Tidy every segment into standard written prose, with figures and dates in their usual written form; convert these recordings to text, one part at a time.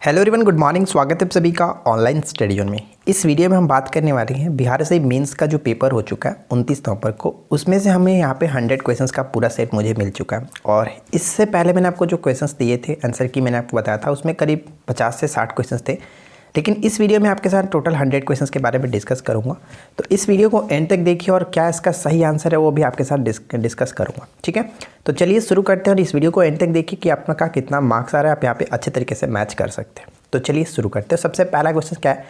Hello everyone, good morning. स्वागत है आप सभी का ऑनलाइन स्टडी जोन में। इस वीडियो में हम बात करने वाले हैं बिहार से मेंस का जो पेपर हो चुका है 29 नवंबर को। उसमें से हमें यहाँ पे 100 क्वेश्चंस का पूरा सेट मुझे मिल चुका है। और इससे पहले मैंने आपको जो क्वेश्चंस दिए थे, आंसर की मैंने आपको बताया था, उसमें करीब 50 से 60 क्वेश्चंस थे। लेकिन इस वीडियो में आपके साथ टोटल 100 क्वेश्चंस के बारे में डिस्कस करूँगा। तो इस वीडियो को एंड तक देखिए और क्या इसका सही आंसर है वो भी आपके साथ डिस्कस करूँगा। ठीक है, तो चलिए शुरू करते हैं और इस वीडियो को एंड तक देखिए कि आपका कितना मार्क्स आ रहा है, आप यहाँ पे अच्छे तरीके से मैच कर सकते हैं। तो चलिए शुरू करते हैं। सबसे पहला क्वेश्चन क्या है,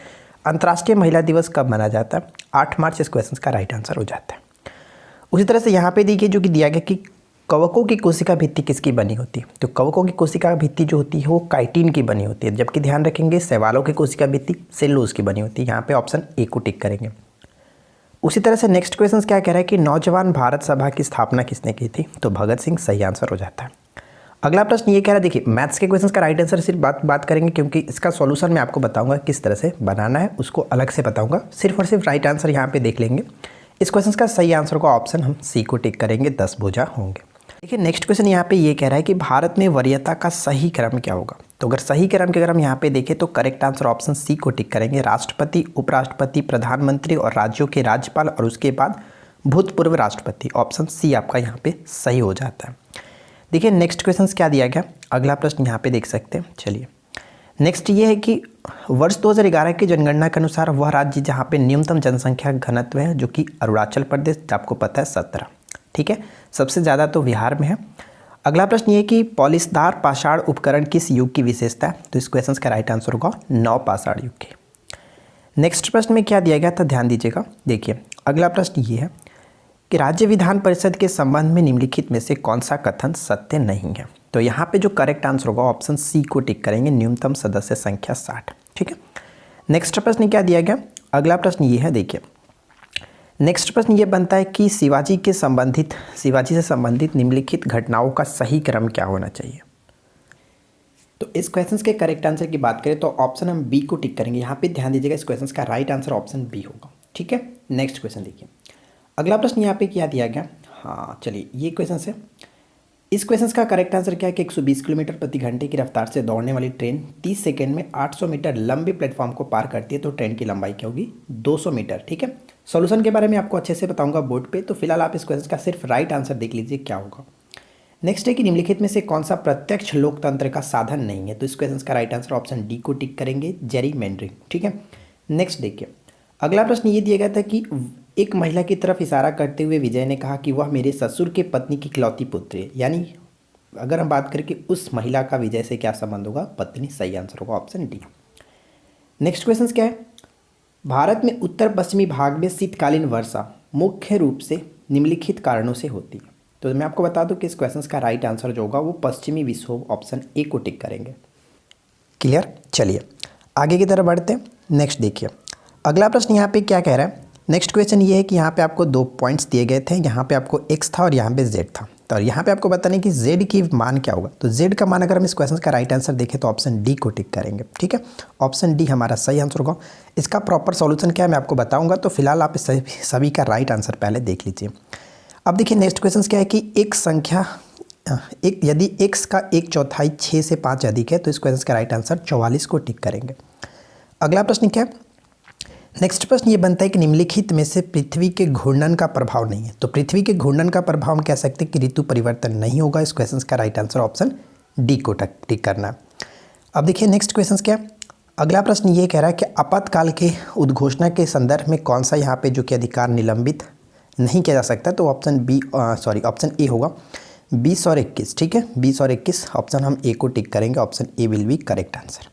अंतर्राष्ट्रीय महिला दिवस कब मनाया जाता है? 8 मार्च इस क्वेश्चन का राइट आंसर हो जाता है। उसी तरह से यहाँ पे देखिए जो कि दिया गया कि कवकों की कोशिका भित्ति किसकी बनी होती है। तो कवकों की कोशिका भित्ति जो होती है वो काइटिन की बनी होती है, जबकि ध्यान रखेंगे शैवालों की कोशिका भित्ति सेलुलोज की बनी होती है। यहाँ पे ऑप्शन ए को टिक करेंगे। उसी तरह से नेक्स्ट क्वेश्चन क्या कह रहा है कि नौजवान भारत सभा की स्थापना किसने की थी? तो भगत सिंह सही आंसर हो जाता है। अगला प्रश्न ये कह रहा है, देखिए मैथ्स के क्वेश्चंस का राइट आंसर सिर्फ बात करेंगे, क्योंकि इसका सॉल्यूशन मैं आपको बताऊंगा किस तरह से बनाना है, उसको अलग से बताऊंगा। सिर्फ और सिर्फ राइट आंसर यहाँ पे देख लेंगे। इस क्वेश्चंस का सही आंसर का ऑप्शन हम सी को टिक करेंगे, 10 भुजा होंगे। देखिए नेक्स्ट क्वेश्चन यहाँ पे ये कह रहा है कि भारत में वरीयता का सही क्रम क्या होगा? तो अगर सही क्रम के अगर हम यहाँ पे देखें तो करेक्ट आंसर ऑप्शन सी को टिक करेंगे। राष्ट्रपति, उपराष्ट्रपति, प्रधानमंत्री और राज्यों के राज्यपाल और उसके बाद भूतपूर्व राष्ट्रपति। ऑप्शन सी आपका यहाँ पे सही हो जाता है। देखिए नेक्स्ट क्वेश्चन क्या दिया गया, अगला प्रश्न यहाँ पे देख सकते हैं। चलिए नेक्स्ट ये है कि वर्ष 2011 की जनगणना के अनुसार वह राज्य जहाँ पे न्यूनतम जनसंख्या घनत्व है, जो कि अरुणाचल प्रदेश, आपको पता है 17। ठीक है, सबसे ज़्यादा तो बिहार में है। अगला प्रश्न ये है कि पॉलिशदार पाषाण उपकरण किस युग की विशेषता है? तो इस क्वेश्चन का राइट आंसर होगा नवपाषाण युग की। नेक्स्ट प्रश्न में क्या दिया गया था, ध्यान दीजिएगा। देखिए अगला प्रश्न ये है कि राज्य विधान परिषद के संबंध में निम्नलिखित में से कौन सा कथन सत्य नहीं है? तो यहाँ पे जो करेक्ट आंसर होगा ऑप्शन सी को टिक करेंगे, न्यूनतम सदस्य संख्या 60। ठीक है, नेक्स्ट प्रश्न क्या दिया गया, अगला प्रश्न ये है। देखिए नेक्स्ट प्रश्न ये बनता है कि शिवाजी से संबंधित निम्नलिखित घटनाओं का सही क्रम क्या होना चाहिए? तो इस क्वेश्चन के करेक्ट आंसर की बात करें तो ऑप्शन हम बी को टिक करेंगे। यहाँ पे ध्यान दीजिएगा, इस क्वेश्चन का राइट आंसर ऑप्शन बी होगा। ठीक है, नेक्स्ट क्वेश्चन देखिए। अगला प्रश्न यहाँ पे क्या दिया गया, हाँ चलिए ये क्वेश्चन है। इस क्वेश्चन का करेक्ट आंसर क्या है कि 120 किलोमीटर प्रति घंटे की रफ्तार से दौड़ने वाली ट्रेन 30 सेकंड में 800 मीटर लंबे प्लेटफॉर्म को पार करती है, तो ट्रेन की लंबाई क्या होगी? 200 मीटर। ठीक है, सॉल्यूशन के बारे में आपको अच्छे से बताऊंगा बोर्ड पे, तो फिलहाल आप इस क्वेश्चन का सिर्फ राइट आंसर देख लीजिए क्या होगा। नेक्स्ट है कि निम्नलिखित में से कौन सा प्रत्यक्ष लोकतंत्र का साधन नहीं है? तो इस क्वेश्चन का राइट आंसर ऑप्शन डी को टिक करेंगे, जेरीमैंडरिंग। ठीक है, नेक्स्ट देखिए अगला प्रश्न ये दिया गया था कि एक महिला की तरफ इशारा करते हुए विजय ने कहा कि वह मेरे ससुर के पत्नी की इकलौती पुत्री है। यानी अगर हम बात करें कि उस महिला का विजय से क्या संबंध होगा? पत्नी। सही आंसर होगा ऑप्शन डी। नेक्स्ट क्वेश्चन क्या है, भारत में उत्तर पश्चिमी भाग में शीतकालीन वर्षा मुख्य रूप से निम्नलिखित कारणों से होती है। तो मैं आपको बता दूं कि इस क्वेश्चन का राइट आंसर जो होगा वो पश्चिमी विक्षोभ, ऑप्शन ए को टिक करेंगे। क्लियर, चलिए आगे की तरफ बढ़ते हैं। नेक्स्ट देखिए अगला प्रश्न यहाँ पे क्या कह रहा है। नेक्स्ट क्वेश्चन ये है कि यहाँ पे आपको 2 पॉइंट्स दिए गए थे, यहाँ पे आपको x था और यहाँ पे z था। तो यहाँ पे आपको बताने कि z की मान क्या होगा। तो z का मान अगर हम इस क्वेश्चन का राइट आंसर देखें तो ऑप्शन डी को टिक करेंगे। ठीक है, ऑप्शन डी हमारा सही आंसर होगा। इसका प्रॉपर सॉल्यूशन क्या है मैं आपको बताऊंगा, तो फिलहाल आप सभी का राइट आंसर पहले देख लीजिए। अब देखिए नेक्स्ट क्वेश्चन क्या है कि यदि x का 1/4 6 से 5 अधिक है, तो इस क्वेश्चन का राइट आंसर 44 को टिक करेंगे। अगला प्रश्न क्या है, नेक्स्ट प्रश्न ये बनता है कि निम्नलिखित में से पृथ्वी के घूर्णन का प्रभाव नहीं है। तो पृथ्वी के घूर्णन का प्रभाव हम कह सकते हैं कि ऋतु परिवर्तन नहीं होगा। इस क्वेश्चन का राइट आंसर ऑप्शन डी को टिक करना है। अब देखिए नेक्स्ट क्वेश्चन क्या है, अगला प्रश्न ये कह रहा है कि आपातकाल के उद्घोषणा के संदर्भ में कौन सा यहाँ पे जो कि अधिकार निलंबित नहीं किया जा सकता? तो ऑप्शन ए होगा 20 और 21। ठीक है, 20 और 21 ऑप्शन हम ए को टिक करेंगे, option A will be correct answer.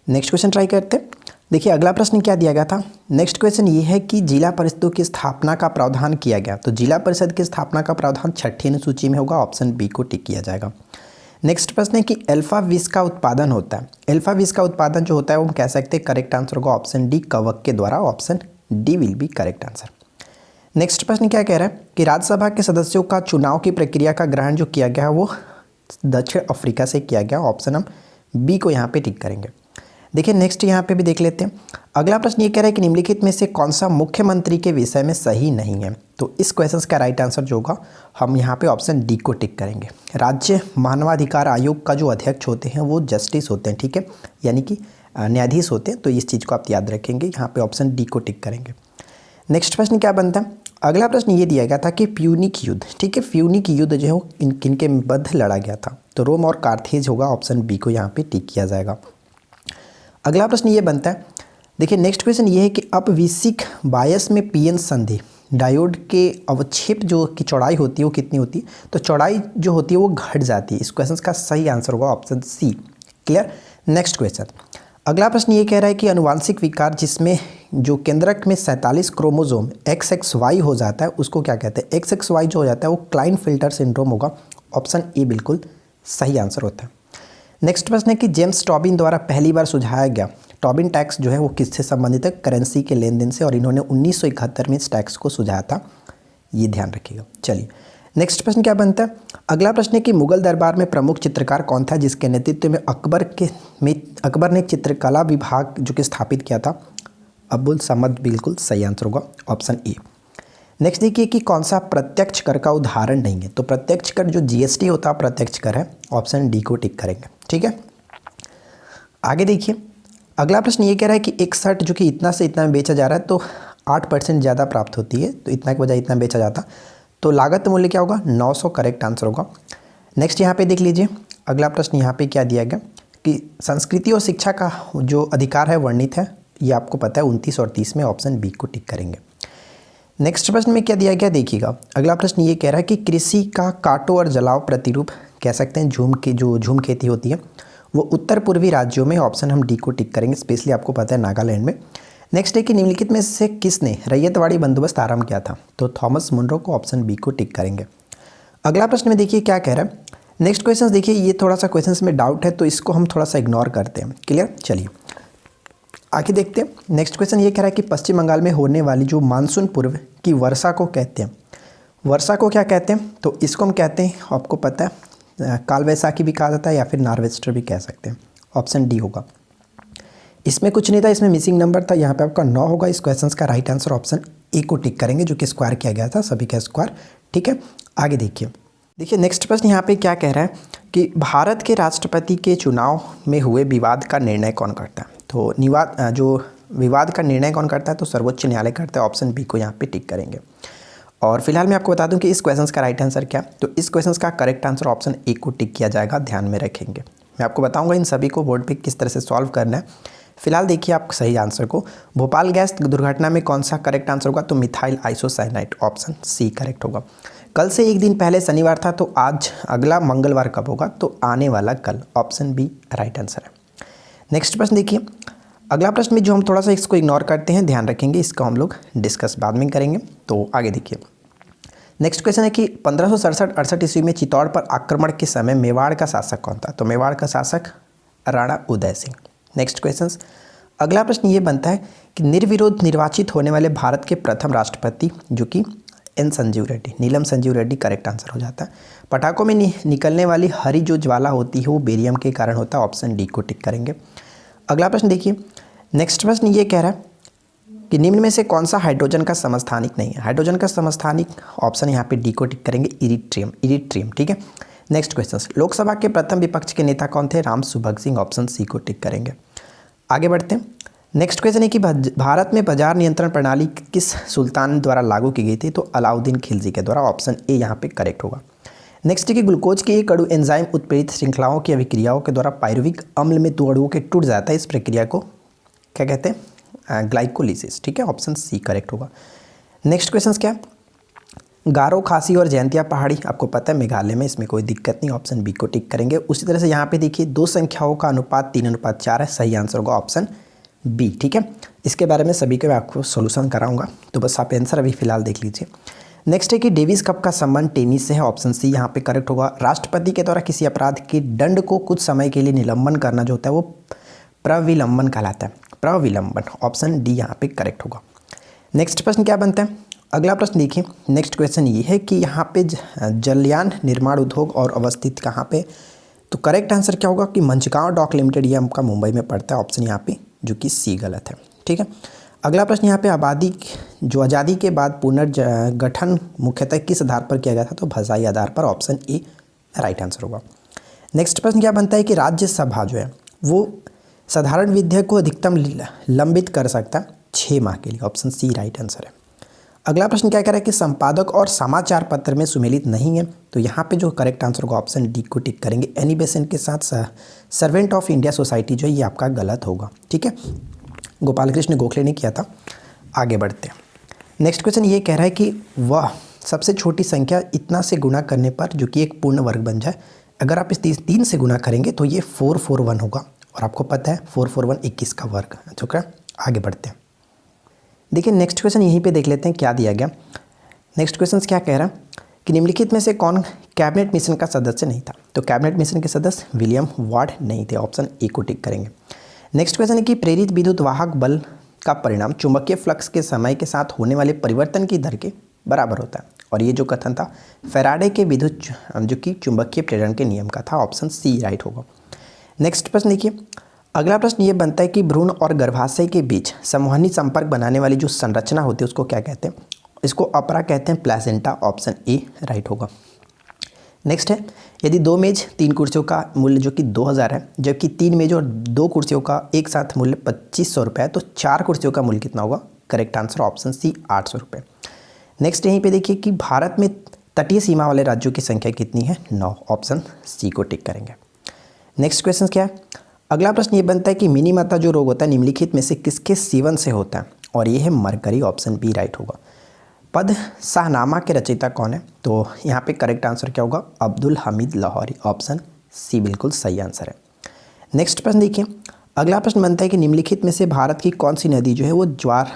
Next question try करते हैं। देखिए अगला प्रश्न क्या दिया गया था। नेक्स्ट क्वेश्चन ये है कि जिला परिषदों की स्थापना का प्रावधान किया गया। तो जिला परिषद की स्थापना का प्रावधान 6ठी अनुसूची में होगा, ऑप्शन बी को टिक किया जाएगा। नेक्स्ट प्रश्न है कि अल्फा विष का उत्पादन होता है। अल्फा विष का उत्पादन जो होता है वो हम कह सकते हैं करेक्ट आंसर होगा ऑप्शन डी, कवक के द्वारा, option D will be correct answer. Next प्रश्न क्या कह रहा है कि राज्यसभा के सदस्यों का चुनाव की प्रक्रिया का ग्रहण जो किया गया वो दक्षिण अफ्रीका से किया गया, ऑप्शन हम बी को यहाँ पे टिक करेंगे। देखिए नेक्स्ट यहाँ पे भी देख लेते हैं। अगला प्रश्न ये कह रहा है कि निम्नलिखित में से कौन सा मुख्यमंत्री के विषय में सही नहीं है। तो इस क्वेश्चन का राइट आंसर जो होगा हम यहाँ पे ऑप्शन डी को टिक करेंगे। राज्य मानवाधिकार आयोग का जो अध्यक्ष होते हैं वो जस्टिस होते हैं, ठीक है, यानी कि न्यायाधीश होते हैं। तो इस चीज़ को आप याद रखेंगे, यहाँ पे ऑप्शन डी को टिक करेंगे। नेक्स्ट प्रश्न क्या बनता है। अगला प्रश्न ये दिया गया था कि प्यूनिक युद्ध, ठीक है, प्यूनिक युद्ध जो है वो किनके मध्य लड़ा गया था। तो रोम और कार्थेज होगा, ऑप्शन बी को यहाँ पे टिक किया जाएगा। अगला प्रश्न ये बनता है, देखिए नेक्स्ट क्वेश्चन ये है कि अपविसिक बायस में पीएन संधि डायोड के अवक्षेप जो की चौड़ाई होती है वो कितनी होती है। तो चौड़ाई जो होती है वो घट जाती है। इस क्वेश्चन का सही आंसर होगा option C. Clear. Next question, अगला प्रश्न ये कह रहा है कि अनुवांशिक विकार जिसमें जो केंद्रक में 47 क्रोमोसोम XXY हो जाता है उसको क्या कहते हैं। XXY जो हो जाता है वो क्लाइनफिल्टर सिंड्रोम होगा, ऑप्शन ए बिल्कुल सही आंसर होता है। नेक्स्ट प्रश्न है कि जेम्स टॉबिन द्वारा पहली बार सुझाया गया टॉबिन टैक्स जो है वो किससे संबंधित है, करेंसी के लेन देन से, और इन्होंने 1971 में इस टैक्स को सुझाया था, ये ध्यान रखिएगा। चलिए नेक्स्ट प्रश्न क्या बनता है। अगला प्रश्न है कि मुगल दरबार में प्रमुख चित्रकार कौन था जिसके नेतृत्व में अकबर ने चित्रकला विभाग जो कि स्थापित किया था। अब्दुल समद बिल्कुल सही आंसर होगा, ऑप्शन ए। नेक्स्ट देखिए कि कौन सा प्रत्यक्ष कर का उदाहरण नहीं है। तो प्रत्यक्ष कर जो GST होता है प्रत्यक्ष कर है, ऑप्शन डी को टिक करेंगे, ठीक है। आगे देखिए अगला प्रश्न ये कह रहा है कि एक शर्ट जो कि इतना से इतना में बेचा जा रहा है तो 8% ज़्यादा प्राप्त होती है, तो इतना के बजाय इतना बेचा जाता, तो लागत मूल्य क्या होगा 900, करेक्ट आंसर होगा। नेक्स्ट यहाँ पे देख लीजिए अगला प्रश्न यहाँ पे क्या दिया गया कि संस्कृति और शिक्षा का जो अधिकार है वर्णित है, ये आपको पता है 29 और 30 में, ऑप्शन बी को टिक करेंगे। नेक्स्ट प्रश्न में क्या दिया गया देखिएगा। अगला प्रश्न ये कह रहा है कि कृषि का काटो और जलाओ प्रतिरूप कह सकते हैं झूम खेती होती है वो उत्तर पूर्वी राज्यों में, ऑप्शन हम डी को टिक करेंगे, स्पेशली आपको पता है नागालैंड में। नेक्स्ट है कि निम्नलिखित में से किसने रैयतवाड़ी बंदोबस्त आरंभ किया था। तो थॉमस मुनरो को, ऑप्शन बी को टिक करेंगे। अगला प्रश्न में देखिए क्या कह रहा है। नेक्स्ट क्वेश्चन देखिए ये थोड़ा सा क्वेश्चन में डाउट है तो इसको हम थोड़ा सा इग्नोर करते हैं। क्लियर। चलिए आगे देखते हैं। नेक्स्ट क्वेश्चन ये कह रहा है कि पश्चिम बंगाल में होने वाली जो मानसून पूर्व की वर्षा को कहते हैं, वर्षा को क्या कहते हैं। तो इसको हम कहते हैं, आपको पता है काल वैसाखी भी कहा जाता है या फिर नार्वेस्टर भी कह सकते हैं, ऑप्शन डी होगा। इसमें कुछ नहीं था, इसमें मिसिंग नंबर था, यहाँ पे आपका 9 होगा। इस क्वेश्चन का राइट आंसर ऑप्शन ए को टिक करेंगे जो कि स्क्वायर किया गया था, सभी का स्क्वायर, ठीक है। आगे देखिए नेक्स्ट प्रश्न यहाँ पे क्या कह रहा है कि भारत के राष्ट्रपति के चुनाव में हुए विवाद का निर्णय कौन करता है। तो विवाद का निर्णय कौन करता है, तो सर्वोच्च न्यायालय करता है, ऑप्शन बी को यहाँ पे टिक करेंगे। और फिलहाल मैं आपको बता दूं कि इस क्वेश्चन का राइट आंसर क्या, तो इस क्वेश्चन का करेक्ट आंसर ऑप्शन ए को टिक किया जाएगा, ध्यान में रखेंगे। मैं आपको बताऊंगा इन सभी को बोर्ड पे किस तरह से सॉल्व करना है। फिलहाल देखिए आप सही आंसर को, भोपाल गैस दुर्घटना में कौन सा करेक्ट आंसर होगा, तो methyl isocyanide, option C correct होगा। कल से एक दिन पहले शनिवार था, तो आज अगला मंगलवार कब होगा, तो आने वाला कल, ऑप्शन बी राइट आंसर है। नेक्स्ट प्रश्न देखिए अगला प्रश्न में जो हम थोड़ा सा इसको इग्नोर करते हैं, ध्यान रखेंगे, इसका हम लोग डिस्कस बाद में करेंगे। तो आगे देखिए नेक्स्ट क्वेश्चन है कि 1567-68 ईस्वी में चित्तौड़ पर आक्रमण के समय मेवाड़ का शासक कौन था। तो मेवाड़ का शासक राणा उदय सिंह। नेक्स्ट क्वेश्चन अगला प्रश्न ये बनता है कि निर्विरोध निर्वाचित होने वाले भारत के प्रथम राष्ट्रपति जो कि एन संजीव रेड्डी, नीलम संजीव रेड्डी करेक्ट आंसर हो जाता है। पटाखों में निकलने वाली हरी जो ज्वाला होती है वो बेरियम के कारण होता है, ऑप्शन डी को टिक करेंगे। अगला प्रश्न देखिए नेक्स्ट प्रश्न ये कह रहा है कि निम्न में से कौन सा हाइड्रोजन का समस्थानिक नहीं है। हाइड्रोजन का समस्थानिक, ऑप्शन यहाँ पे डी को टिक करेंगे, इरिट्रियम, ठीक है। नेक्स्ट क्वेश्चन लोकसभा के प्रथम विपक्ष के नेता कौन थे, राम सुभग सिंह, ऑप्शन सी को टिक करेंगे। आगे बढ़ते हैं। नेक्स्ट क्वेश्चन है कि भारत में बाजार नियंत्रण प्रणाली किस सुल्तान द्वारा लागू की गई थी, तो अलाउद्दीन खिलजी के द्वारा, ऑप्शन ए यहाँ पे करेक्ट होगा। नेक्स्ट है कि ग्लूकोज के एक अणु एंजाइम उत्प्रेरित श्रृंखलाओं की अभिक्रियाओं के द्वारा पायरुविक अम्ल में 2 अणुओं के टूट जाता है, इस प्रक्रिया को क्या कहते हैं, ग्लाइकोलिसिस, ठीक है, ऑप्शन सी करेक्ट होगा। नेक्स्ट क्वेश्चन क्या, गारो, खासी और जयंतिया पहाड़ी आपको पता है मेघालय में, इसमें कोई दिक्कत नहीं, ऑप्शन बी को टिक करेंगे। उसी तरह से यहाँ पे देखिए 2 संख्याओं का अनुपात 3:4 है, सही आंसर होगा ऑप्शन बी, ठीक है। इसके बारे में सभी के मैं आपको सोल्यूशन कराऊंगा, तो बस आप आंसर अभी फिलहाल देख लीजिए। नेक्स्ट है कि डेविस कप का संबंध टेनिस से है, ऑप्शन सी यहाँ पे करेक्ट होगा। राष्ट्रपति के द्वारा किसी अपराध के दंड को कुछ समय के लिए निलंबन करना जो होता है वो प्रविलंबन कहलाता है, प्रविलंबन, ऑप्शन डी यहाँ पे करेक्ट होगा। नेक्स्ट प्रश्न क्या बनता है, अगला प्रश्न देखिए। नेक्स्ट क्वेश्चन ये है कि यहाँ पे जलयान निर्माण उद्योग और अवस्थित कहाँ पे, तो करेक्ट आंसर क्या होगा कि मंचगांव डॉक लिमिटेड, ये आपका मुंबई में पड़ता है, ऑप्शन यहाँ पे जो कि सी गलत है। ठीक है, अगला प्रश्न यहाँ पे आज़ादी के बाद पुनर्गठन मुख्यतः किस आधार पर किया गया था, तो भाषाई आधार पर, ऑप्शन ए राइट आंसर होगा। नेक्स्ट प्रश्न क्या बनता है कि राज्यसभा जो है वो साधारण विधेयक को अधिकतम लंबित कर सकता है 6 माह के लिए, ऑप्शन सी राइट आंसर है। अगला प्रश्न क्या कह रहा है कि संपादक और समाचार पत्र में सुमेलित नहीं है, तो यहाँ पे जो करेक्ट आंसर होगा ऑप्शन डी को टिक करेंगे। एनी बेसेंट के साथ सर्वेंट ऑफ इंडिया सोसाइटी जो है ये आपका गलत होगा। ठीक है, गोपाल कृष्ण गोखले ने किया था। आगे बढ़ते हैं। नेक्स्ट क्वेश्चन ये कह रहा है कि वह सबसे छोटी संख्या इतना से गुणा करने पर जो कि एक पूर्ण वर्ग बन जाए, अगर आप इस 3 से गुणा करेंगे तो ये 441 होगा, और आपको पता है 441 21 का वर्ग। ठीक है, आगे बढ़ते हैं। देखिए नेक्स्ट क्वेश्चन यहीं पे देख लेते हैं क्या दिया गया। नेक्स्ट क्वेश्चन क्या कह रहा है कि निम्नलिखित में से कौन कैबिनेट मिशन का सदस्य नहीं था, तो कैबिनेट मिशन के सदस्य विलियम वार्ड नहीं थे, ऑप्शन ए को टिक करेंगे। नेक्स्ट क्वेश्चन है कि प्रेरित विद्युत वाहक बल का परिणाम चुंबकीय फ्लक्स के समय के साथ होने वाले परिवर्तन की दर के बराबर होता है, और ये जो कथन था फैराडे के विद्युत जो कि चुंबकीय प्रेरण के नियम का था, ऑप्शन सी राइट होगा। नेक्स्ट प्रश्न देखिए, अगला प्रश्न ये बनता है कि भ्रूण और गर्भाशय के बीच संवहनी संपर्क बनाने वाली जो संरचना होती है उसको क्या कहते हैं, इसको अपरा कहते हैं, प्लेसेंटा, ऑप्शन ए राइट होगा। नेक्स्ट है, यदि 2 मेज 3 कुर्सियों का मूल्य जो कि 2000 है, जबकि 3 मेज और 2 कुर्सियों का एक साथ मूल्य 2500 रुपये है, तो 4 कुर्सियों का मूल्य कितना होगा, करेक्ट आंसर ऑप्शन सी 800 रुपये। नेक्स्ट यहीं पे देखिए कि भारत में तटीय सीमा वाले राज्यों की संख्या कितनी है, 9, ऑप्शन सी को टिक करेंगे। नेक्स्ट क्वेश्चन क्या है, अगला प्रश्न ये बनता है कि मिनीमाता जो रोग होता है निम्नलिखित में से किसके सेवन से होता है, और ये है मरकरी, ऑप्शन बी राइट होगा। पद शाहनामा के रचयिता कौन है, तो यहाँ पे करेक्ट आंसर क्या होगा, अब्दुल हमीद लाहौरी, ऑप्शन सी बिल्कुल सही आंसर है। नेक्स्ट प्रश्न देखिए, अगला प्रश्न बनता है कि निम्नलिखित में से भारत की कौन सी नदी जो है वो ज्वार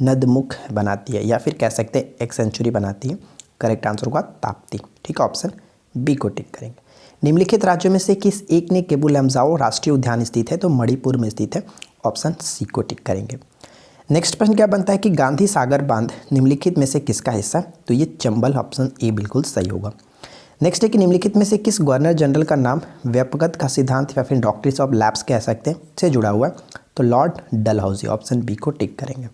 नदमुख बनाती है, या फिर कह सकते हैं एक सेंचुरी बनाती है, करेक्ट आंसर होगा ताप्ती। ठीक है, ऑप्शन बी को टिक करेंगे। निम्नलिखित राज्यों में से किस एक ने केबुल लमजाओ राष्ट्रीय उद्यान स्थित है, तो मणिपुर में स्थित है, ऑप्शन सी को टिक करेंगे। नेक्स्ट प्रश्न क्या बनता है कि गांधी सागर बांध निम्नलिखित में से किसका हिस्सा है, तो ये चंबल, ऑप्शन ए बिल्कुल सही होगा। नेक्स्ट है कि निम्नलिखित में से किस गवर्नर जनरल का नाम व्यापकता का सिद्धांत या फिर डॉक्ट्रिन ऑफ लैप्स कह सकते हैं से जुड़ा हुआ है, तो लॉर्ड डलहौजी, ऑप्शन बी को टिक करेंगे।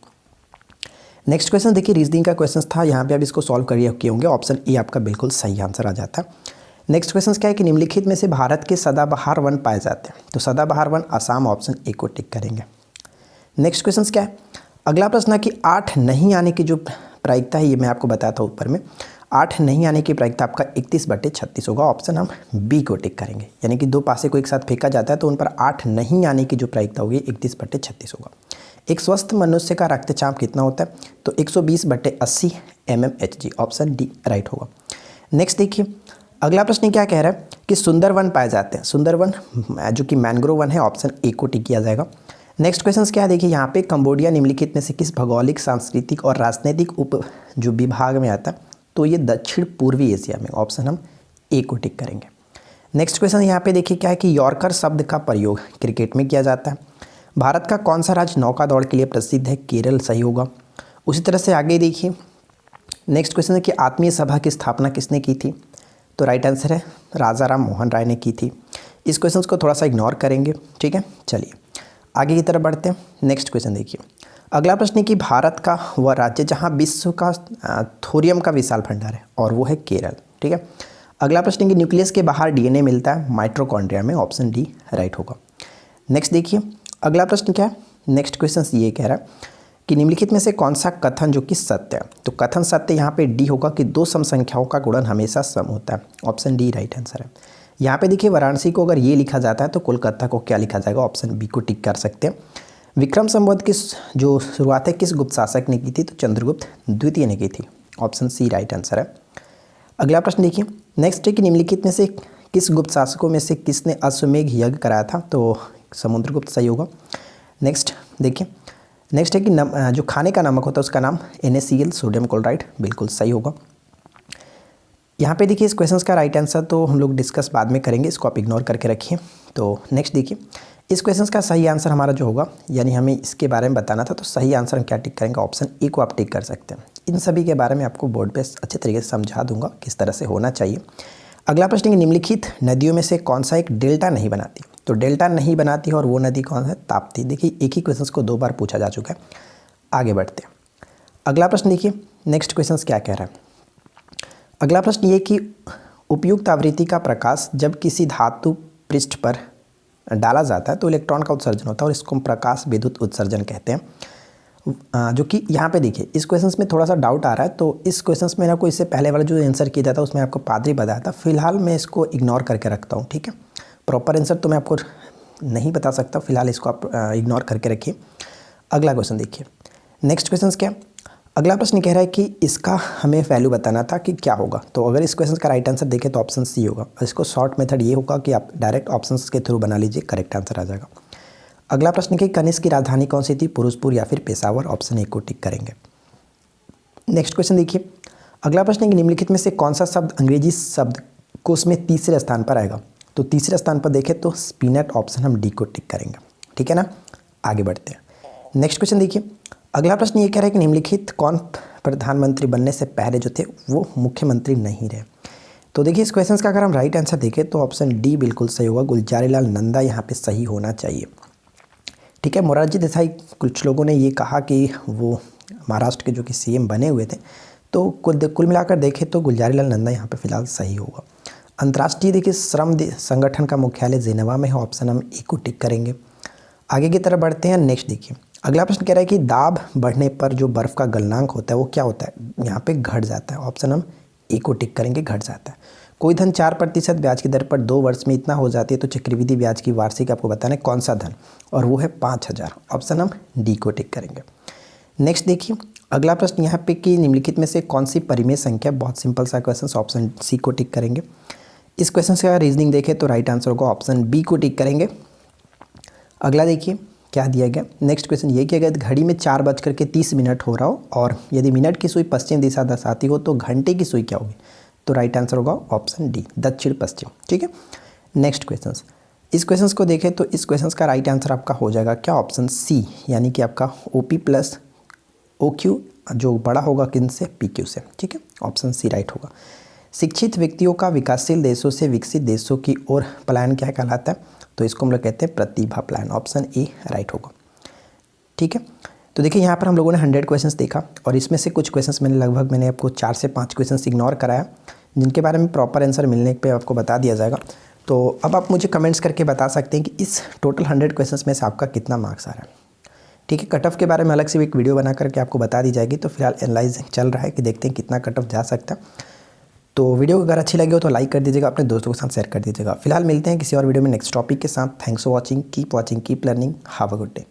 नेक्स्ट क्वेश्चन देखिए, रीजनिंग का क्वेश्चन था, यहाँ पे आप इसको सॉल्व किए होंगे, ऑप्शन ए आपका बिल्कुल सही आंसर आ जाता है। नेक्स्ट क्वेश्चन क्या है कि निम्नलिखित में से भारत के सदाबहार वन पाए जाते हैं, तो सदाबहार वन असम, ऑप्शन ए को टिक करेंगे। नेक्स्ट क्वेश्चन क्या है, अगला प्रश्न है कि 8 नहीं आने की जो प्रायिकता है, ये मैं आपको बताया था ऊपर में, 8 नहीं आने की प्रायिकता आपका 31/36 होगा, ऑप्शन हम बी को टिक करेंगे। यानी कि 2 पासे को एक साथ फेंका जाता है तो उन पर 8 नहीं आने की जो प्रायिकता होगी 31/36 होगा। एक स्वस्थ मनुष्य का रक्तचाप कितना होता है, तो 120/80 mmHg, ऑप्शन डी राइट होगा। नेक्स्ट देखिए, अगला प्रश्न क्या कह रहा है कि सुंदर वन पाए जाते हैं, सुंदर वन जो कि मैंग्रोव वन है, ऑप्शन ए को टिक किया जाएगा। नेक्स्ट क्वेश्चन क्या है देखिए, यहाँ पे कंबोडिया निम्नलिखित में से किस भौगोलिक, सांस्कृतिक और राजनीतिक उप जो विभाग में आता है, तो ये दक्षिण पूर्वी एशिया में, ऑप्शन हम ए को टिक करेंगे। नेक्स्ट क्वेश्चन यहाँ पे देखिए क्या है कि यॉर्कर शब्द का प्रयोग क्रिकेट में किया जाता है। भारत का कौन सा राज्य नौका दौड़ के लिए प्रसिद्ध है, केरल सही होगा। उसी तरह से आगे देखिए, नेक्स्ट क्वेश्चन है कि आत्मीय सभा की स्थापना किसने की थी, तो राइट आंसर है राजा राम मोहन राय ने की थी। इस क्वेश्चन को थोड़ा सा इग्नोर करेंगे, ठीक है। चलिए आगे की तरफ बढ़ते हैं। नेक्स्ट क्वेश्चन देखिए, अगला प्रश्न है कि भारत का वह राज्य जहां विश्व का थोरियम का विशाल भंडार है, और वो है केरल, ठीक है। अगला प्रश्न है कि न्यूक्लियस के बाहर डीएनए मिलता है माइटोकॉन्ड्रिया में, ऑप्शन डी राइट होगा। नेक्स्ट देखिए, अगला प्रश्न क्या है, नेक्स्ट क्वेश्चन ये कह रहा है कि निम्नलिखित में से कौन सा कथन जो कि सत्य है, तो कथन सत्य यहाँ पे डी होगा कि 2 सम संख्याओं का गुणन हमेशा सम होता है, ऑप्शन डी राइट आंसर है। यहाँ पे देखिए वाराणसी को अगर ये लिखा जाता है तो कोलकाता को क्या लिखा जाएगा, ऑप्शन बी को टिक कर सकते हैं। विक्रम संवत की जो शुरुआत है किस गुप्त शासक ने की थी, तो चंद्रगुप्त द्वितीय ने की थी, ऑप्शन सी राइट आंसर है। अगला प्रश्न देखिए, नेक्स्ट है कि निम्नलिखित में से किस गुप्त शासकों में से किसने अश्वमेघ यज्ञ कराया था, तो समुद्रगुप्त सही होगा। नेक्स्ट देखिए, नेक्स्ट है कि जो खाने का नमक होता है उसका नाम NaCl सोडियम क्लोराइड, बिल्कुल सही होगा। यहाँ पे देखिए इस क्वेश्चन का राइट आंसर तो हम लोग डिस्कस बाद में करेंगे, इसको आप इग्नोर करके रखिए। तो नेक्स्ट देखिए, इस क्वेश्चन का सही आंसर हमारा जो होगा, यानी हमें इसके बारे में बताना था, तो सही आंसर हम क्या टिक करेंगे, ऑप्शन ए को आप टिक कर सकते हैं। इन सभी के बारे में आपको बोर्ड पे अच्छे तरीके से समझा दूंगा किस तरह से होना चाहिए। अगला प्रश्न है कि निम्नलिखित नदियों में से कौन सा एक डेल्टा नहीं बनाती। तो डेल्टा नहीं बनाती है और वो नदी कौन है, ताप्ती। देखिए एक ही क्वेश्चन को 2 बार पूछा जा चुका है। आगे बढ़ते हैं। अगला प्रश्न देखिए नेक्स्ट क्वेश्चन क्या कह रहा है। अगला प्रश्न ये कि उपयुक्त आवृत्ति का प्रकाश जब किसी धातु पृष्ठ पर डाला जाता है तो इलेक्ट्रॉन का उत्सर्जन होता है और इसको हम प्रकाश विद्युत उत्सर्जन कहते हैं। जो कि यहाँ पे देखिए इस क्वेश्चन में थोड़ा सा डाउट आ रहा है, तो इस क्वेश्चन में ना कोई इससे पहले वाला जो आंसर किया जाता है उसमें आपको पादरी बताया था। फिलहाल मैं इसको इग्नोर करके रखता हूँ, ठीक है। प्रॉपर आंसर तो मैं आपको नहीं बता सकता, फिलहाल इसको आप इग्नोर करके रखिए। अगला क्वेश्चन देखिए नेक्स्ट क्वेश्चन क्या। अगला प्रश्न कह रहा है कि इसका हमें वैल्यू बताना था कि क्या होगा। तो अगर इस क्वेश्चन का राइट आंसर देखें तो ऑप्शन सी होगा। इसको शॉर्ट मेथड ये होगा कि आप डायरेक्ट ऑप्शंस के थ्रू बना लीजिए, करेक्ट आंसर आ जाएगा। अगला प्रश्न कि कनिष्क की राजधानी कौन सी थी, फिरोजपुर या फिर पेशावर। ऑप्शन ए को टिक करेंगे। नेक्स्ट क्वेश्चन देखिए। अगला प्रश्न है कि निम्नलिखित में से कौन सा शब्द अंग्रेजी शब्द कोश में तीसरे स्थान पर आएगा। तो तीसरे स्थान पर देखें तो स्पिनट। ऑप्शन हम डी को टिक करेंगे, ठीक है ना। आगे बढ़ते हैं। नेक्स्ट क्वेश्चन देखिए। अगला प्रश्न ये कह रहा है कि निम्नलिखित कौन प्रधानमंत्री बनने से पहले जो थे वो मुख्यमंत्री नहीं रहे। तो देखिए इस क्वेश्चन का अगर हम राइट आंसर देखें तो ऑप्शन डी बिल्कुल सही होगा। गुलजारी लाल नंदा यहाँ पे सही होना चाहिए, ठीक है। मोरारजी देसाई कुछ लोगों ने ये कहा कि वो महाराष्ट्र के जो कि सीएम बने हुए थे, तो कुल मिलाकर देखें तो गुलजारी लाल नंदा यहाँ पे फिलहाल सही होगा। अंतर्राष्ट्रीय देखिए श्रम संगठन का मुख्यालय जेनेवा में है। ऑप्शन हम ए को टिक करेंगे। आगे की तरफ बढ़ते हैं। नेक्स्ट देखिए। अगला प्रश्न कह रहा है कि दाब बढ़ने पर जो बर्फ़ का गलनांक होता है वो क्या होता है, यहाँ पे घट जाता है। ऑप्शन हम ए को टिक करेंगे, घट जाता है। कोई धन 4% ब्याज की दर पर 2 वर्ष में इतना हो जाती है तो चक्रवृद्धि ब्याज की वार्षिक आपको बताना है कौन सा धन, और वो है 5000। ऑप्शन हम डी को टिक करेंगे। नेक्स्ट देखिए। अगला प्रश्न यहाँ पे कि निम्नलिखित में से कौन सी परिमेय संख्या, बहुत सिंपल सा क्वेश्चन। ऑप्शन सी को टिक करेंगे। इस क्वेश्चन का रीजनिंग देखें तो राइट आंसर होगा ऑप्शन बी को टिक करेंगे। अगला देखिए क्या दिया गया। नेक्स्ट क्वेश्चन ये किया गया घड़ी में 4:30 हो रहा हो और यदि मिनट की सुई पश्चिम दिशा दर्शाती हो तो घंटे की सुई क्या होगी। तो राइट आंसर होगा ऑप्शन डी, दक्षिण पश्चिम, ठीक है। Next question. इस क्वेश्चन को देखें तो इस क्वेश्चन का राइट आंसर आपका हो जाएगा क्या, ऑप्शन सी, यानी कि आपका OP प्लस OQ जो बड़ा होगा किन से, PQ से, ठीक है। ऑप्शन सी राइट होगा। शिक्षित व्यक्तियों का विकासशील देशों से विकसित देशों की ओर पलायन क्या कहलाता है, तो इसको हम लोग कहते हैं प्रतिभा पलायन। ऑप्शन ए राइट होगा, ठीक है। तो देखिए यहाँ पर हम लोगों ने 100 क्वेश्चंस देखा और इसमें से कुछ क्वेश्चंस मैंने आपको 4 से 5 क्वेश्चंस इग्नोर कराया, जिनके बारे में प्रॉपर आंसर मिलने पे आपको बता दिया जाएगा। तो अब आप मुझे कमेंट्स करके बता सकते हैं कि इस टोटल 100 क्वेश्चंस में से आपका कितना मार्क्स आ रहा है, ठीक है। कट ऑफ के बारे में अलग से एक वीडियो बना करके आपको बता दी जाएगी। तो फिलहाल एनालाइजिंग चल रहा है कि देखते हैं कितना कट ऑफ जा सकता है। तो वीडियो अगर अच्छी लगी हो तो लाइक कर दीजिएगा, अपने दोस्तों के साथ शेयर कर दीजिएगा। फिलहाल मिलते हैं किसी और वीडियो में नेक्स्ट टॉपिक के साथ। Thanks for watching, keep learning, have a good day.